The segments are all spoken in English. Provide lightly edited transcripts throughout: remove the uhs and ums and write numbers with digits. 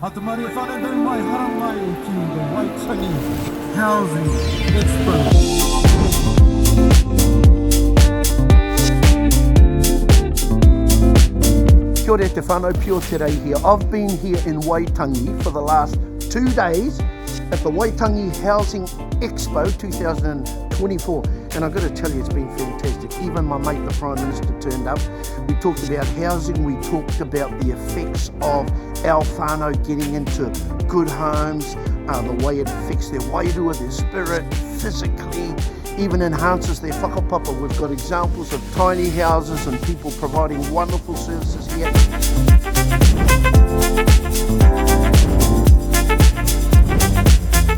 Hatamari whanau mai harangai ki the Waitangi Housing Expo. Kia ora te whanau, Pio Te Rei here. I've been here in Waitangi for the last 2 days at the Waitangi Housing Expo 2024, and I've got to tell you, it's been fantastic. Even my mate, the Prime Minister, turned up. We talked about housing, we talked about the effects of our whānau getting into good homes, the way it affects their wairua, their spirit, physically, even enhances their whakapapa. We've got examples of tiny houses and people providing wonderful services here.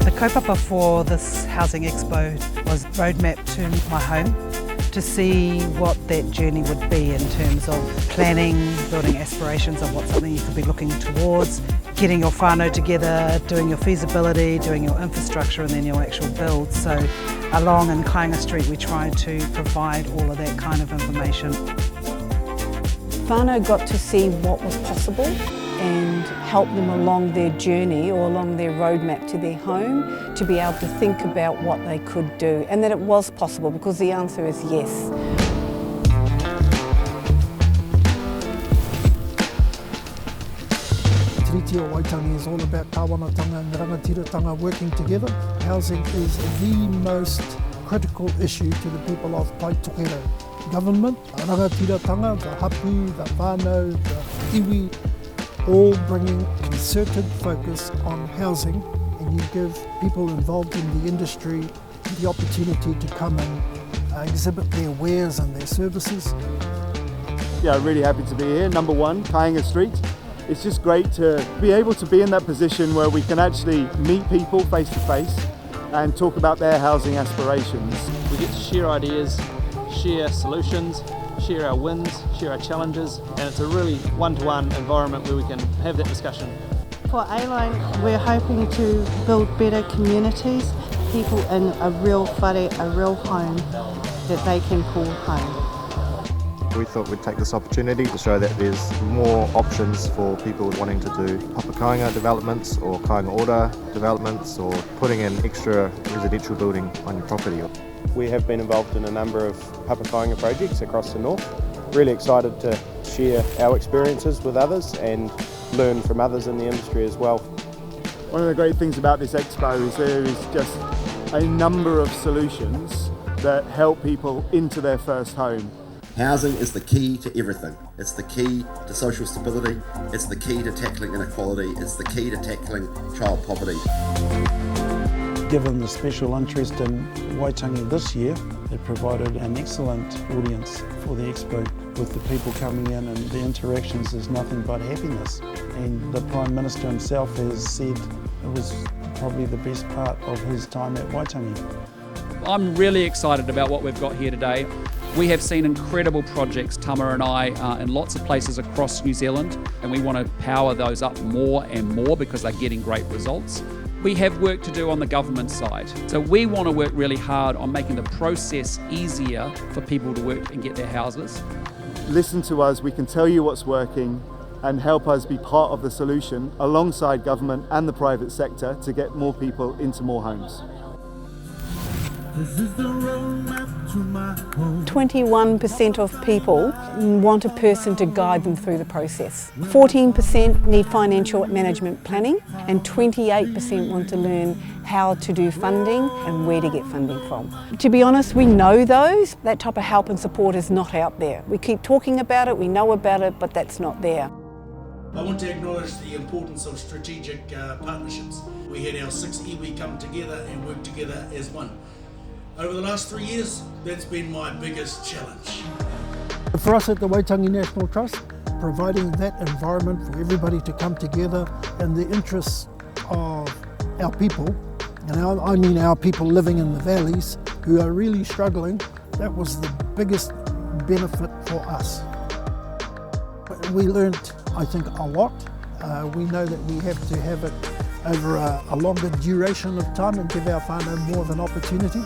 The kaupapa for this Housing Expo was roadmap to my home, to see what that journey would be in terms of planning, building aspirations of what something you could be looking towards, getting your whānau together, doing your feasibility, doing your infrastructure and then your actual build. So along in Kainga Street we tried to provide all of that kind of information. Whānau got to see what was possible and help them along their journey or along their roadmap to their home to be able to think about what they could do and that it was possible, because the answer is yes. Tiriti o Waitangi is all about kāwanatanga and rangatiratanga working together. Housing is the most critical issue to the people of Paitokero. Government, rangatiratanga, the hapu, the whānau, the iwi, all bringing concerted focus on housing, and you give people involved in the industry the opportunity to come and exhibit their wares and their services. Yeah, really happy to be here. Number one, Kainga Street. It's just great to be able to be in that position where we can actually meet people face to face and talk about their housing aspirations. We get to share ideas, share solutions, share our wins, share our challenges, and it's a really one-to-one environment where we can have that discussion. For A-Line, we're hoping to build better communities, people in a real whare, a real home that they can call home. We thought we'd take this opportunity to show that there's more options for people wanting to do Papa Kainga developments or Kainga Ora developments, or putting in extra residential building on your property. We have been involved in a number of Papa Kainga projects across the north. Really excited to share our experiences with others and learn from others in the industry as well. One of the great things about this expo is there is just a number of solutions that help people into their first home. Housing is the key to everything. It's the key to social stability, it's the key to tackling inequality, it's the key to tackling child poverty. Given the special interest in Waitangi this year, it provided an excellent audience for the Expo, with the people coming in, and the interactions is nothing but happiness. And the Prime Minister himself has said it was probably the best part of his time at Waitangi. I'm really excited about what we've got here today. We have seen incredible projects, Tama and I, in lots of places across New Zealand, and we want to power those up more and more because they're getting great results. We have work to do on the government side. So we want to work really hard on making the process easier for people to work and get their houses. Listen to us, we can tell you what's working and help us be part of the solution alongside government and the private sector to get more people into more homes. This is the roadmap to my home. 21% of people want a person to guide them through the process. 14% need financial management planning, and 28% want to learn how to do funding and where to get funding from. To be honest, we know those. That type of help and support is not out there. We keep talking about it, we know about it, but that's not there. I want to acknowledge the importance of strategic partnerships. We had our 6 iwi come together and work together as one. Over the last 3 years, that's been my biggest challenge. For us at the Waitangi National Trust, providing that environment for everybody to come together in the interests of our people, and I mean our people living in the valleys who are really struggling, that was the biggest benefit for us. We learned, I think, a lot. We know that we have to have it over a longer duration of time and give our whānau more of an opportunity.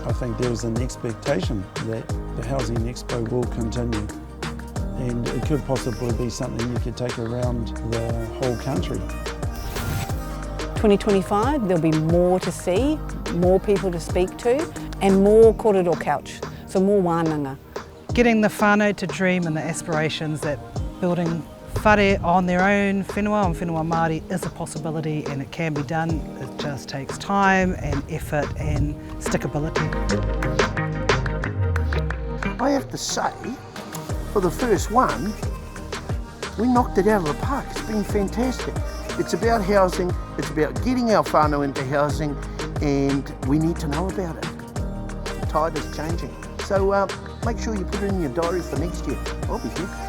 I think there was an expectation that the Housing Expo will continue, and it could possibly be something you could take around the whole country. 2025, there'll be more to see, more people to speak to, and more kōrero couch, so more wānanga. Getting the whānau to dream and the aspirations that building whare on their own whenua, on whenua Māori, is a possibility and it can be done. It just takes time and effort and stickability. I have to say, for the first one, we knocked it out of the park. It's been fantastic. It's about housing, it's about getting our whānau into housing, and we need to know about it. The tide is changing. So make sure you put it in your diary for next year. I'll be here.